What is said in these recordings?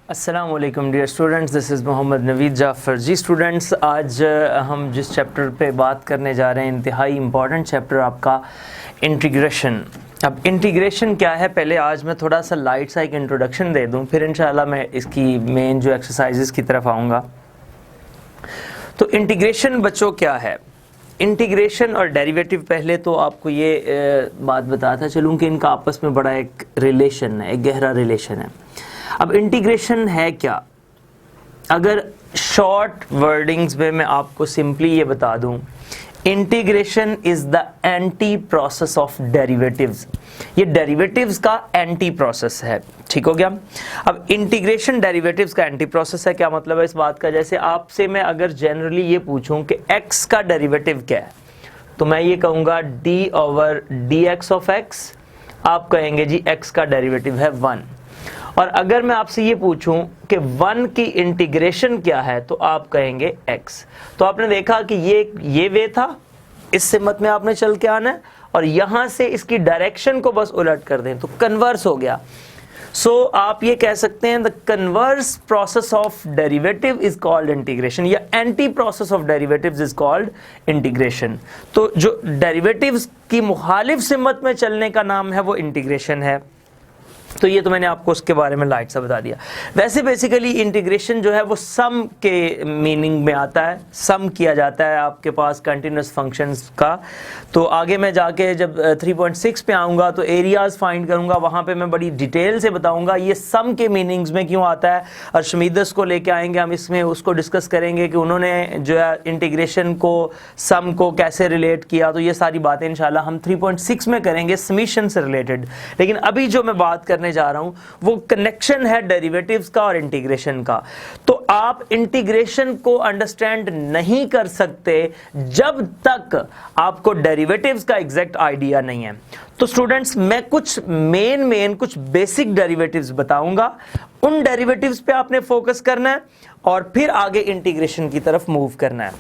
अस्सलाम वालेकुम dear students, this is Mohammad Naveed Jafar. जी स्टूडेंट्स, आज हम जिस चैप्टर पे बात करने जा रहे हैं, इंतहाई इम्पॉर्टेंट चैप्टर आपका इंटीग्रेशन। अब इंटीग्रेशन क्या है, पहले आज मैं थोड़ा सा लाइट सा एक इंट्रोडक्शन दे दूं, फिर इंशाल्लाह मैं इसकी मेन जो एक्सरसाइजेस की तरफ आऊँगा। तो इंटीग्रेशन बच्चों क्या है? इंटीग्रेशन और डेरिवेटिव, पहले तो आपको ये बात बताता चलूँ कि इनका आपस में बड़ा एक रिलेशन है, एक गहरा रिलेशन है। अब इंटीग्रेशन है क्या? अगर शॉर्ट वर्डिंग्स में मैं आपको सिंपली ये बता दूं, integration is the anti process of derivatives. ये डेरिवेटिव्स का एंटी प्रोसेस है, ठीक हो गया। अब इंटीग्रेशन डेरिवेटिव्स का एंटी प्रोसेस है, क्या मतलब है इस बात का? जैसे आपसे मैं अगर जनरली ये पूछूं कि x का डेरिवेटिव क्या है, तो मैं ये कहूंगा d/dx ऑफ x। आप कहेंगे जी x का डेरिवेटिव है 1। और अगर मैं आपसे ये पूछूं कि 1 की इंटीग्रेशन क्या है, तो आप कहेंगे x। तो आपने देखा कि ये वे था, इस सिमत में आपने चल के आना है और यहां से इसकी डायरेक्शन को बस उलट कर दें तो कन्वर्स हो गया। सो आप ये कह सकते हैं the converse process of derivative is called integration, या anti process of derivatives is called integration. तो जो डेरिवेटिव्स की मुखालिफ सिमत में चलने का नाम है वो इंटीग्रेशन है। तो ये तो मैंने आपको उसके बारे में लाइट सा बता दिया। वैसे बेसिकली इंटीग्रेशन जो है वो सम के मीनिंग में आता है, सम किया जाता है आपके पास कंटिन्यूस फंक्शंस का। तो आगे मैं जाके जब 3.6 पे आऊँगा तो एरियाज फाइंड करूँगा, वहाँ पे मैं बड़ी डिटेल से बताऊँगा ये सम के मीनिंग्स में क्यों आता है। और शमीदस को लेके आएंगे हम, इसमें उसको डिस्कस करेंगे कि उन्होंने जो है इंटीग्रेशन को सम को कैसे रिलेट किया। तो ये सारी बातें इंशाल्लाह हम 3.6 में करेंगे समीशन से रिलेटेड। लेकिन अभी जो मैं बात करने जा रहा हूं वो कनेक्शन है डेरिवेटिव्स का और इंटीग्रेशन का। तो आप इंटीग्रेशन को अंडरस्टैंड नहीं कर सकते जब तक आपको डेरिवेटिव्स का एग्जैक्ट आइडिया नहीं है। तो स्टूडेंट्स, मैं कुछ मेन कुछ बेसिक डेरिवेटिव्स बताऊंगा, उन डेरिवेटिव्स पे आपने फोकस करना है और फिर आगे इंटीग्रेशन की तरफ मूव करना है।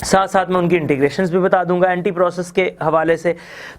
साथ साथ में उनकी इंटीग्रेशंस भी बता दूंगा एंटी प्रोसेस के हवाले से।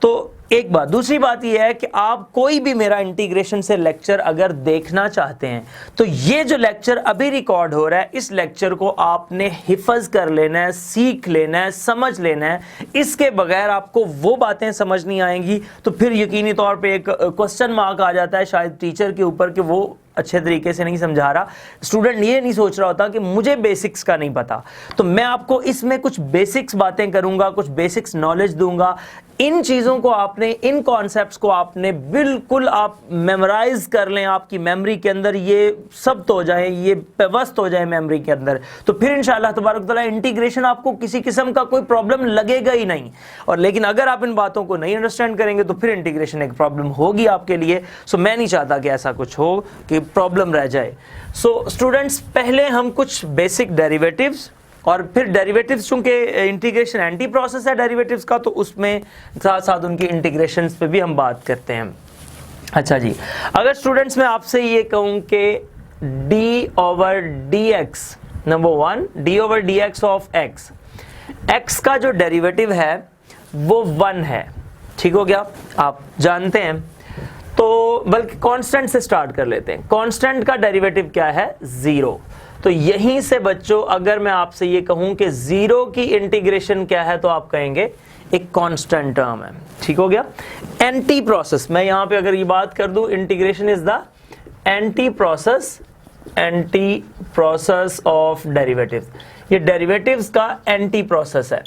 तो एक बात, दूसरी बात यह है कि आप कोई भी मेरा इंटीग्रेशन से लेक्चर अगर देखना चाहते हैं तो ये जो लेक्चर अभी रिकॉर्ड हो रहा है, इस लेक्चर को आपने हिफज कर लेना है, सीख लेना है, समझ लेना है। इसके बगैर आपको वो बातें समझ नहीं आएंगी तो फिर यकीनी तौर पे एक क्वेश्चन मार्क आ जाता है शायद टीचर के ऊपर कि वो अच्छे तरीके से नहीं समझा रहा। स्टूडेंट ये नहीं सोच रहा होता कि मुझे बेसिक्स का नहीं पता। तो मैं आपको इसमें कुछ बेसिक्स बातें करूंगा, कुछ बेसिक्स नॉलेज दूंगा। इन चीज़ों को आपने, इन कॉन्सेप्ट्स को आपने बिल्कुल आप मेमोराइज कर लें, आपकी मेमोरी के अंदर ये सब तो हो जाए, ये पेवस्त हो जाए मेमोरी के अंदर। तो फिर इंशाल्लाह तबारक तआला इंटीग्रेशन आपको किसी किस्म का कोई प्रॉब्लम लगेगा ही नहीं। और लेकिन अगर आप इन बातों को नहीं अंडरस्टैंड करेंगे तो फिर इंटीग्रेशन एक प्रॉब्लम होगी आपके लिए। सो मैं नहीं चाहता कि ऐसा कुछ हो कि प्रॉब्लम रह जाए। सो स्टूडेंट्स, पहले हम कुछ बेसिक डेरिवेटिव्स और फिर डेरिवेटिव्स, चूंकि इंटीग्रेशन एंटी प्रोसेस है डेरिवेटिव्स का, तो उसमें साथ साथ उनकी इंटीग्रेशंस पे भी हम बात करते हैं। अच्छा जी, अगर स्टूडेंट्स मैं आपसे ये कहूँ कि d/dx, number 1 d/dx of x, x का जो डेरिवेटिव है वो 1 है, ठीक हो गया, आप जानते हैं। तो बल्कि कांस्टेंट से स्टार्ट कर लेते हैं। कांस्टेंट का डेरिवेटिव क्या है? 0। तो यहीं से बच्चों अगर मैं आपसे ये कहूं कि 0 की इंटीग्रेशन क्या है, तो आप कहेंगे एक कांस्टेंट टर्म है, ठीक हो गया। एंटी प्रोसेस, मैं यहां पे अगर ये बात कर दूं, integration is the anti process of derivative. ये डेरिवेटिव्स का एंटी प्रोसेस है।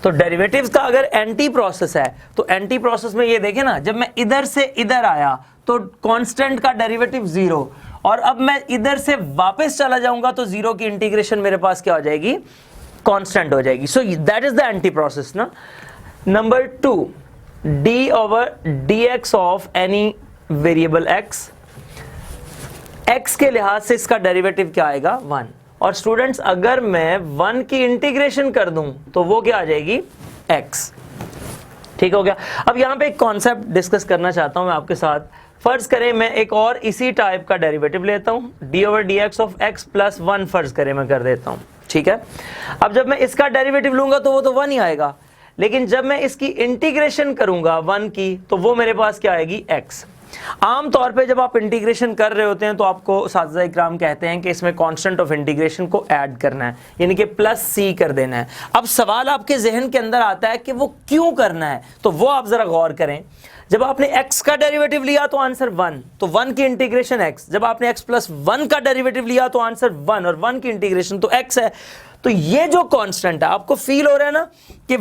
तो डेरिवेटिव्स का अगर एंटी प्रोसेस है तो एंटी प्रोसेस में ये देखें ना, जब मैं इधर से इधर आया तो कांस्टेंट का डेरिवेटिव 0, और अब मैं इधर से वापस चला जाऊंगा तो 0 की इंटीग्रेशन मेरे पास क्या हो जाएगी? कांस्टेंट हो जाएगी। So that is the anti process ना। Number 2 d/dx of any variable x, x के लिहाज से इसका डेरिवेटिव क्या आएगा? 1। और स्टूडेंट्स, अगर मैं 1 की इंटीग्रेशन कर दूं तो वो क्या आ जाएगी? x, ठीक हो गया। अब यहां पे एक कॉन्सेप्ट डिस्कस करना चाहता हूं मैं आपके साथ। फर्ज करें मैं एक और इसी टाइप का डेरिवेटिव लेता हूं, d/dx ऑफ x प्लस 1 फर्ज करें मैं कर देता हूं, ठीक है। अब जब मैं इसका डेरिवेटिव लूंगा तो वो तो 1 ही आएगा, लेकिन जब मैं इसकी इंटीग्रेशन करूंगा 1 की तो वो मेरे पास क्या आएगी? x। आम तौर पे जब आप इंटीग्रेशन कर रहे होते हैं तो आपको उस्ताद इकराम कहते हैं कि इसमें कांस्टेंट ऑफ इंटीग्रेशन को ऐड करना है, यानी कि प्लस सी कर देना है। अब सवाल आपके जहन के अंदर आता है कि वो क्यों करना है, तो वो आप जरा गौर करें। जब आपने x का डेरिवेटिव लिया तो आंसर 1, तो 1 की इंटीग्रेशन x। जब आपने x प्लस 1 का डेरिवेटिव लिया तो आंसर 1, और 1 की इंटीग्रेशन तो x है। तो ये जो कांस्टेंट है, आपको फील हो रहा है ना कि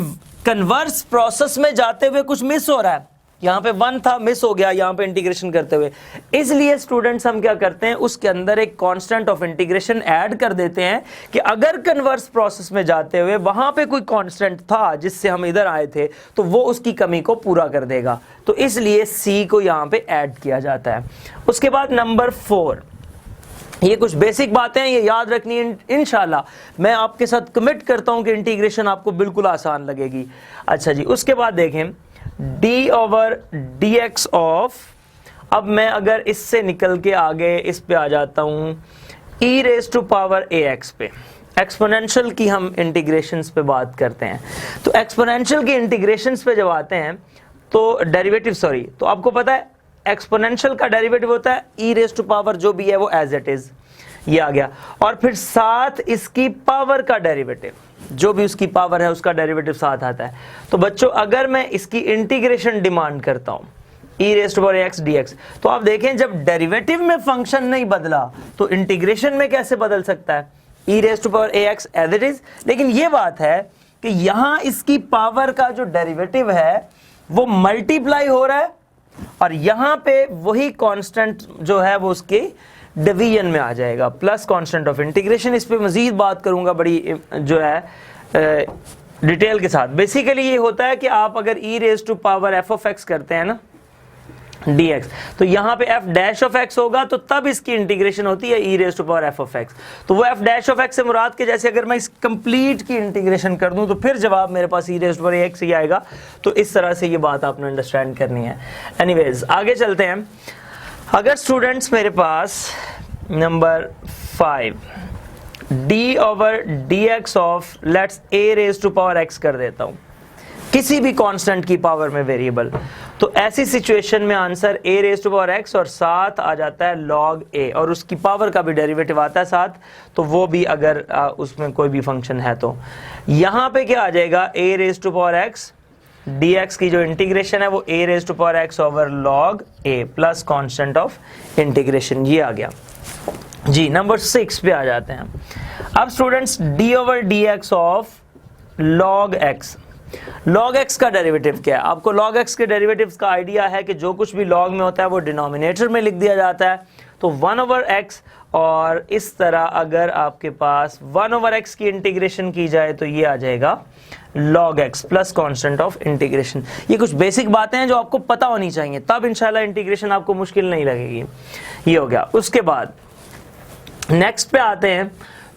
कन्वर्स प्रोसेस में जाते हुए कुछ मिस हो रहा है। यहाँ पे 1 था, मिस हो गया यहाँ पे इंटीग्रेशन करते हुए। इसलिए स्टूडेंट्स हम क्या करते हैं, उसके अंदर एक कांस्टेंट ऑफ इंटीग्रेशन ऐड कर देते हैं कि अगर कन्वर्स प्रोसेस में जाते हुए वहां पे कोई कांस्टेंट था जिससे हम इधर आए थे तो वो उसकी कमी को पूरा कर देगा। तो इसलिए सी को यहाँ पे ऐड किया जाता है। उसके बाद नंबर 4, ये कुछ बेसिक बातें हैं, ये याद रखनी है इंशाल्लाह। मैं आपके साथ कमिट करता हूं कि इंटीग्रेशन आपको बिल्कुल आसान लगेगी। अच्छा जी, उसके बाद देखें D over d x of, अब मैं अगर इससे निकल के आगे इस पे आ जाता हूं e raise to power a x पे। एक्सपोनेंशियल की हम इंटीग्रेशंस पे बात करते हैं, तो एक्सपोनेंशियल की इंटीग्रेशंस पे जब आते हैं तो डेरिवेटिव तो आपको पता है एक्सपोनेंशियल का डेरिवेटिव होता है ई रेज टू पावर, जो भी है वो एज इट इज, ये आ गया। और फिर साथ इसकी पावर का डेरिवेटिव, जो भी उसकी पावर है उसका डेरिवेटिव साथ आता है। तो बच्चों अगर मैं इसकी इंटीग्रेशन डिमांड करता हूं e raise to power x d x, तो आप देखें जब डेरिवेटिव में फंक्शन नहीं बदला तो इंटीग्रेशन में कैसे बदल सकता है, e raise to power a x as it is. लेकिन ये बात है कि यहां इसकी पावर का जो डेरिवेटिव है वो मल्टीप्लाई हो रहा है, और यहां पे वही कांस्टेंट जो है वो उसके डिवीजन में आ जाएगा, प्लस कांस्टेंट ऑफ इंटीग्रेशन। इस पे मजीद बात करूंगा बड़ी जो है डिटेल के साथ। बेसिकली ये होता है कि आप अगर e raise to power f of x करते हैं ना dx, तो यहां पे f डैश ऑफ x होगा, तो तब इसकी इंटीग्रेशन होती है e raise to power f of x। तो वो f डैश ऑफ x से मुराद के जैसे अगर मैं इस कंप्लीट की इंटीग्रेशन कर दूं तो फिर जवाब मेरे पास ई रेज टू पावर x ही आएगा। तो इस तरह से ये बात आपने अंडरस्टैंड करनी है। एनीवेज आगे चलते हैं। अगर स्टूडेंट्स मेरे पास number 5 d over d x of let's a raise to power x कर देता हूं, किसी भी कांस्टेंट की पावर में वेरिएबल, तो ऐसी सिचुएशन में answer a raise to power x और साथ आ जाता है log a, और उसकी पावर का भी डेरिवेटिव आता है साथ, तो वो भी अगर उसमें कोई भी फंक्शन है तो यहां पे क्या आ जाएगा a raise to power x dx की जो इंटीग्रेशन है वो a raise to power x over log a plus constant of integration, ये आ गया जी। नंबर 6 पे आ जाते हैं। अब students d over dx of log x, log x का डेरिवेटिव क्या है? आपको log x के डेरिवेटिव्स का आइडिया है कि जो कुछ भी log में होता है वो डिनोमिनेटर में लिख दिया जाता है, तो 1 ओवर x, और इस तरह अगर आपके पास 1 ओवर x की इंटीग्रेशन की जाए तो ये आ जाएगा log x plus constant of integration. ये कुछ बेसिक बातें हैं जो आपको पता होनी चाहिए, तब इंशाल्लाह इंटीग्रेशन आपको मुश्किल नहीं लगेगी। ये हो गया। उसके बाद नेक्स्ट पे आते हैं,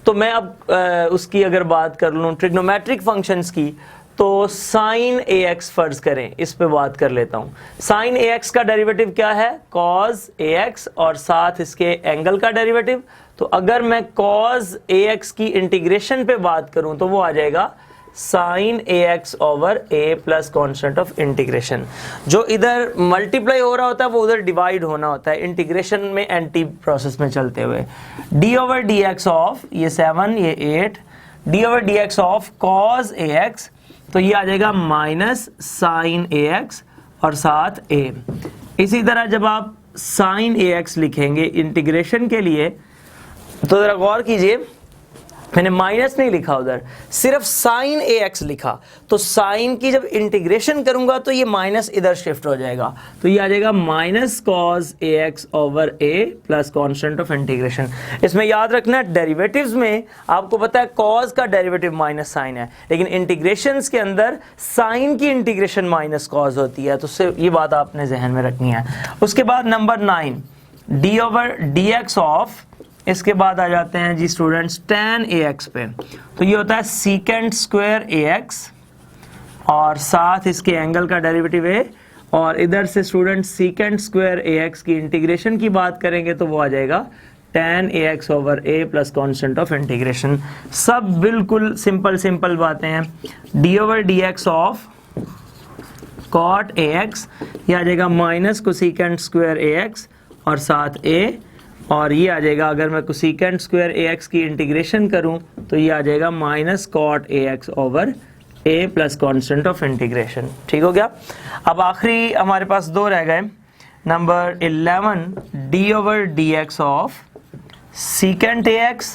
तो मैं अब उसकी अगर बात कर लूँ ट्रिग्नोमेट्रिक फंक्शंस की, तो साइन ए एक्स फर्ज करें, इस पे बात कर लेता हूं। साइन ए एक्स का डेरिवेटिव क्या है? कॉज ए एक्स, और साथ इसके एंगल का डेरिवेटिव। तो अगर मैं कॉज ए एक्स की इंटीग्रेशन पे बात करूं तो वो आ जाएगा sine a x over a plus constant of integration. जो इधर मल्टीप्लाई हो रहा होता है वो उधर डिवाइड होना होता है इंटीग्रेशन में एंटी प्रोसेस में चलते हुए। D over d x of ये 7 ये 8, D over d x of cause a x, तो ये आ जाएगा माइनस साइन ए एक्स और साथ ए। इसी तरह जब आप साइन ए एक्स लिखेंगे इंटीग्रेशन के लिए, तो जरा गौर कीजिए, मैंने माइनस नहीं लिखा उधर, सिर्फ साइन ए एक्स लिखा। तो साइन की जब इंटीग्रेशन करूंगा तो ये माइनस इधर शिफ्ट हो जाएगा, तो ये आ जाएगा minus cos a x over a plus constant of integration. इसमें याद रखना डेरिवेटिव्स में आपको पता है कॉज का डेरिवेटिव माइनस साइन है, लेकिन इंटीग्रेशंस के अंदर साइन की इंटीग्रेशन माइनस कॉज होती है, तो सिर्फ ये बात आपने जहन में रखनी है। उसके बाद number 9 D over d x of, इसके बाद आ जाते हैं जी स्टूडेंट्स tan ए एक्स पे, तो ये होता है सीकेंट स्क्वायर ए एक्स और साथ इसके एंगल का डेरिवेटिव है, और इधर से student secant square a x की इंटीग्रेशन की बात करेंगे तो वो आ जाएगा tan a x over a plus constant of integration. सब बिल्कुल सिंपल सिंपल बातें हैं। D over d x of cot ax, ये आ जाएगा माइनस कोसिकेंट स्क्वायर ax और साथ a, और ये आ जाएगा अगर मैं कोसिकेंट स्क्वायर ax की इंटीग्रेशन करूं तो ये आ जाएगा minus cot ax over a plus constant of integration. ठीक हो गया। अब आखिरी हमारे पास दो रह गए। Number 11 d over d x of secant ax,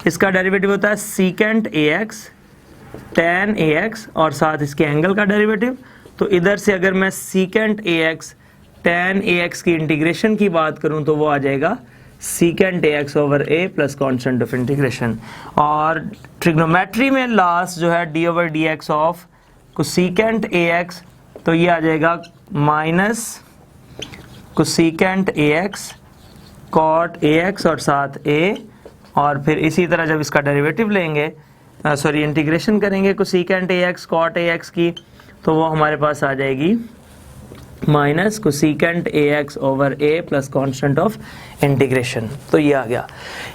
इसका डेरिवेटिव होता है सीकेंट ax tan ax और साथ इसके एंगल का डेरिवेटिव। तो इधर से अगर मैं सीकेंट ax tan ax की इंटीग्रेशन की बात करूं तो वो आ जाएगा secant ax over a plus constant of integration. और ट्रिग्नोमेट्री में लास्ट जो है d over d x of cosecant ax, तो ये आ जाएगा minus cosecant ax cot ax और साथ a, और फिर इसी तरह जब इसका डेरिवेटिव लेंगे इंटीग्रेशन करेंगे कोसिकेंट ax कॉट ax की, तो वो हमारे पास आ जाएगी minus cosecant ax over a plus constant of integration. तो ये आ गया।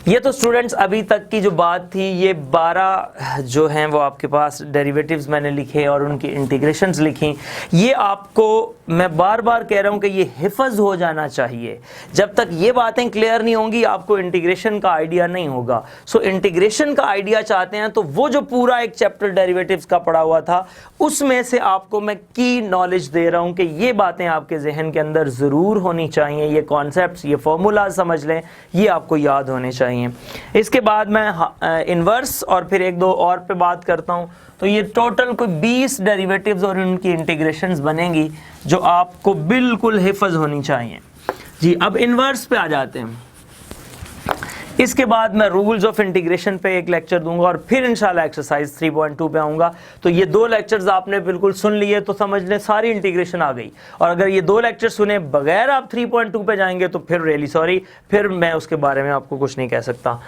ये तो स्टूडेंट्स अभी तक की जो बात थी, ये 12 जो हैं वो आपके पास डेरिवेटिव्स मैंने लिखे और उनकी इंटीग्रेशंस लिखी। ये आपको मैं बार बार कह रहा हूँ कि ये हिफज हो जाना चाहिए। जब तक ये बातें क्लियर नहीं होंगी आपको इंटीग्रेशन का आइडिया नहीं होगा। सो इंटीग्रेशन का आइडिया चाहते हैं तो वो जो पूरा एक चैप्टर डेरिवेटिव्स का पढ़ा हुआ था उसमें से आपको मैं की नॉलेज दे रहा हूँ कि ये बातें आपके जहन के अंदर ज़रूर होनी चाहिए। ये कॉन्सेप्ट्स, ये फॉर्मूला समझ लें, ये आपको याद होने चाहिए। इसके बाद मैं इन्वर्स और फिर एक दो और पे बात करता हूँ। तो ये टोटल कोई 20 डेरिवेटिव्स और उनकी इंटीग्रेशंस बनेंगी जो आपको बिल्कुल हिफज होनी चाहिए जी। अब इन्वर्स पे आ जाते हैं। इसके बाद मैं रूल्स ऑफ इंटीग्रेशन पे एक लेक्चर दूंगा और फिर इंशाल्लाह एक्सरसाइज 3.2 पे आऊंगा। तो ये दो लेक्चर्स आपने बिल्कुल सुन लिए तो समझ लें सारी इंटीग्रेशन आ गई। और अगर ये दो लेक्चर सुने बगैर आप 3.2 पे जाएंगे तो फिर रियली सॉरी, फिर मैं उसके बारे में आपको कुछ नहीं कह सकता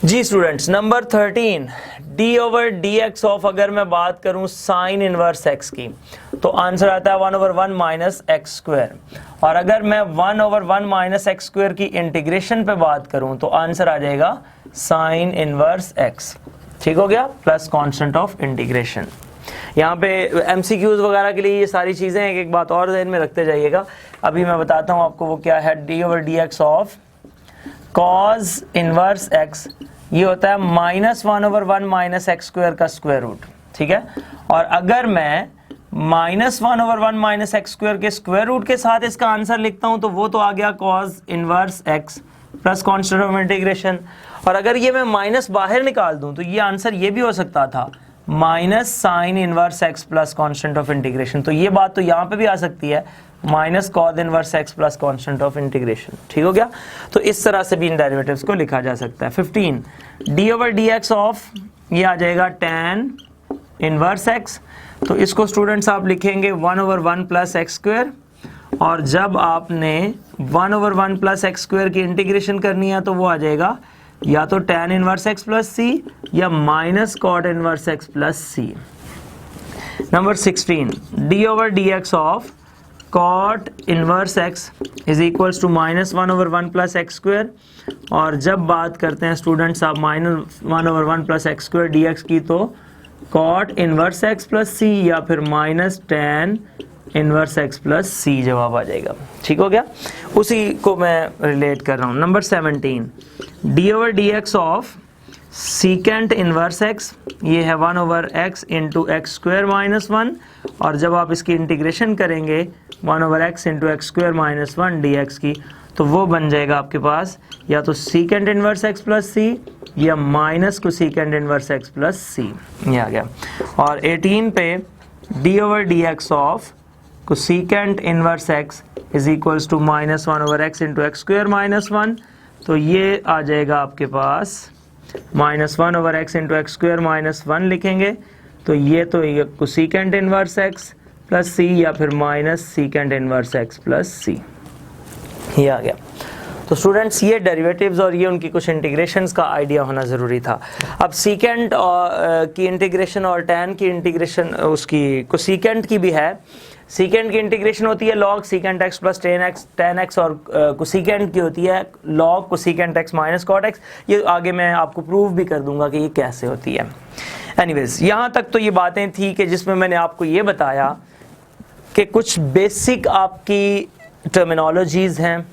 जी। Students number 13 d over d x of, अगर मैं बात करूं साइन इनवर्स x की तो आंसर आता है 1 ओवर 1 माइनस एक्स स्क्वायर। और अगर मैं 1 ओवर 1 माइनस एक्स स्क्वायर की इंटीग्रेशन पे बात करूं तो आंसर आ जाएगा साइन इनवर्स x। ठीक हो गया, प्लस कांस्टेंट ऑफ इंटीग्रेशन। यहाँ पे MCQs वगैरह के लिए ये सारी चीज़ें हैं। एक बात और ध्यान में रखते जाइएगा, अभी मैं बताता हूँ आपको वो क्या है। d over d x of cause inverse x, ये होता है minus 1 over 1 minus x square का स्क्वायर रूट। ठीक है, और अगर मैं minus 1 over 1 minus x square के स्क्वायर रूट के साथ इसका आंसर लिखता हूं तो वो तो आ गया cause inverse x plus constant of integration. और अगर ये मैं माइनस बाहर निकाल दूं तो ये आंसर ये भी हो सकता था minus sine inverse x plus constant of integration. तो ये बात तो यहाँ पे भी आ सकती है minus cos inverse x plus constant of integration. ठीक हो गया, तो इस तरह से भी इन डेरिवेटिव्स को लिखा जा सकता है। 15 d over d x of, ये आ जाएगा tan इनवर्स x। तो इसको स्टूडेंट्स आप लिखेंगे 1 ओवर 1 प्लस एक्स स्क्वायर, और जब आपने 1 ओवर 1 प्लस एक्स स्क्वायर की इंटीग्रेशन करनी है तो वो आ जाएगा या तो tan inverse x plus c या minus cot inverse x plus c। Number 16 d over d x of cot inverse x is equals to minus 1 over 1 plus x square. और जब बात करते हैं स्टूडेंट्स आप minus 1 over 1 plus x square d x की तो cot inverse x plus c या फिर minus tan inverse x plus c जवाब आ जाएगा। ठीक हो गया, उसी को मैं रिलेट कर रहा हूँ। Number 17 d over d x of secant inverse x, ये है 1 over x into x square minus 1, और जब आप इसकी इंटीग्रेशन करेंगे 1 over x into x square minus 1 D x की तो वो बन जाएगा आपके पास या तो secant inverse x plus c या माइनस को secant inverse x plus c। ये आ गया। और 18 पे d over d x of cosecant inverse x is equals to minus 1 over x into x square minus 1, तो ये आ जाएगा आपके पास minus 1 over x into x square minus 1 लिखेंगे तो ये cosecant inverse x plus c या फिर minus secant inverse x plus c। ये आ गया। तो स्टूडेंट्स ये डेरिवेटिव्स और ये उनकी कुछ इंटीग्रेशंस का आइडिया होना ज़रूरी था। अब सीकेंट की इंटीग्रेशन और tan की इंटीग्रेशन उसकी कोसिकेंट की भी है। सीकेंट की इंटीग्रेशन होती है log secant x plus tan x और कोसिकेंट की होती है log cosecant x minus cot x। ये आगे मैं आपको प्रूव भी कर दूंगा कि ये कैसे होती है। एनीवेज यहाँ तक तो ये बातें थी कि जिसमें मैंने आपको ये बताया कि कुछ बेसिक आपकी टर्मिनोलॉजीज़ हैं।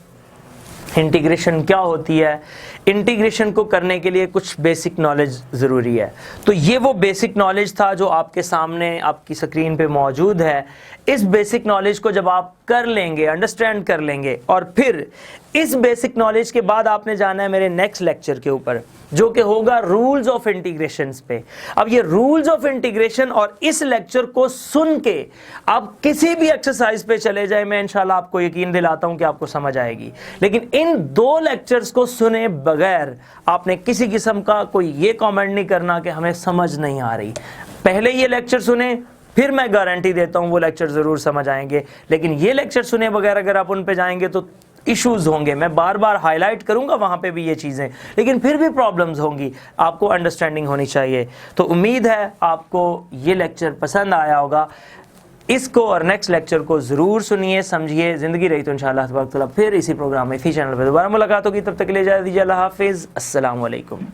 इंटीग्रेशन क्या होती है, इंटीग्रेशन को करने के लिए कुछ बेसिक नॉलेज ज़रूरी है। तो ये वो बेसिक नॉलेज था जो आपके सामने आपकी स्क्रीन पे मौजूद है। इस बेसिक नॉलेज को जब आप कर लेंगे, अंडरस्टैंड कर लेंगे, और फिर इस बेसिक नॉलेज के बाद आपने जाना है मेरे नेक्स्ट लेक्चर के ऊपर, जो कि होगा रूल्स ऑफ इंटीग्रेशंस पे। अब ये रूल्स ऑफ इंटीग्रेशन और इस लेक्चर को सुन के आप किसी भी एक्सरसाइज पे चले जाए, मैं इंशाल्लाह आपको यकीन दिलाता हूं कि आपको समझ आएगी। लेकिन इन 2 लेक्चर्स को सुने बगैर आपने किसी किस्म का कोई ये कमेंट नहीं करना कि हमें समझ नहीं आ रही। पहले ये लेक्चर सुने, फिर मैं गारंटी देता हूं वो लेक्चर जरूर समझ आएंगे। लेकिन ये लेक्चर सुने बगैर अगर आप उन पे जाएंगे तो इश्यूज होंगे। मैं बार बार हाईलाइट करूंगा वहां पे भी ये चीज़ें, लेकिन फिर भी प्रॉब्लम्स होंगी, आपको अंडरस्टैंडिंग होनी चाहिए। तो उम्मीद है आपको ये लेक्चर पसंद आया होगा। इसको और नेक्स्ट लेक्चर को ज़रूर सुनिए, समझिए। ज़िंदगी रही तो इंशाअल्लाह तबारक तआला फिर इसी प्रोग्राम में, इसी चैनल पर दोबारा मुलाकात होगी। तब तक के लिए इजाज़त दीजिए। अल्लाह हाफिज़, अस्सलाम वालेकुम।